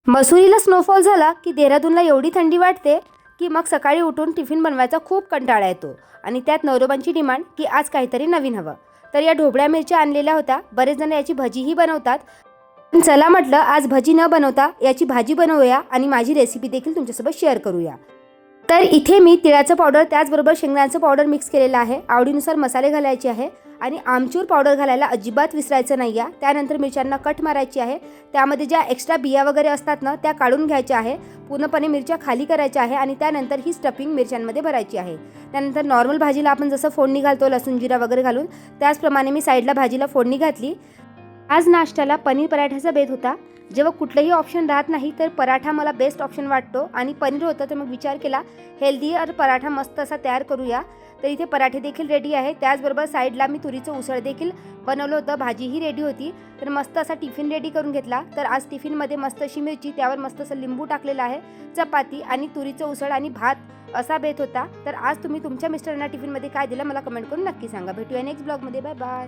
मसुरीला snowfall झाला की देहरादूनला एवढी थंडी वाटते की मग सकाळी उठून टिफिन बनवायचा खूप कंटाळा येतो आणि त्यात नवरोबांची डिमांड की आज काहीतरी नवीन हवं. तर या ढोबळ्या मिरच्या आणलेल्या होत्या. बरेच जण याची भजीही बनवतात. पण चला म्हटलं आज भजी न बनवता याची भाजी बनवूया आणि माझी रेसिपी देखील तुमच्यासोबत शेअर करूया. तर इथे मी तिळाचं पावडर त्याचबरोबर शेंगदाण्याचं पावडर मिक्स केलेलं आहे. आवडीनुसार मसाले घालायचे आहे आणि आमचूर पावडर घालायला अजिबात विसरायचं नाही आहे. त्यानंतर मिरच्यांना कट मारायची आहे. त्यामध्ये ज्या एक्स्ट्रा बिया वगैरे असतात ना त्या काढून घ्यायच्या आहे. पूर्णपणे मिरच्या खाली करायच्या आहे आणि त्यानंतर ही स्टफिंग मिरच्यांमध्ये भरायची आहे. त्यानंतर नॉर्मल भाजीला आपण जसं फोडणी घालतो लसूण जिरा वगैरे घालून त्याचप्रमाणे मी साईडला भाजीला फोडणी घातली. आज नाश्त्याला पनीर पराठ्याचा बेत होता. जेव्हा कुठलंही ऑप्शन राहत नाही तर पराठा मला बेस्ट ऑप्शन वाटतो आणि पनीर होतं तर मग विचार केला हेल्दीयर पराठा मस्त असा तयार करूया. तर इथे पराठे देखील रेडी आहे. त्याचबरोबर साईडला मी तुरीचं उसळ देखील बनवलं होतं. भाजीही रेडी होती. तर मस्त असा टिफिन रेडी करून घेतला. तर आज टिफिनमध्ये मस्त अशी मिरची त्यावर मस्त असं लिंबू टाकलेलं आहे, चपाती आणि तुरीचं उसळ आणि भात असा बेत होता. तर आज तुम्ही तुमच्या मिस्टरांना टिफिनमध्ये काय दिलं मला कमेंट करून नक्की सांगा. भेटूया नेक्स्ट ब्लॉगमध्ये. Bye bye.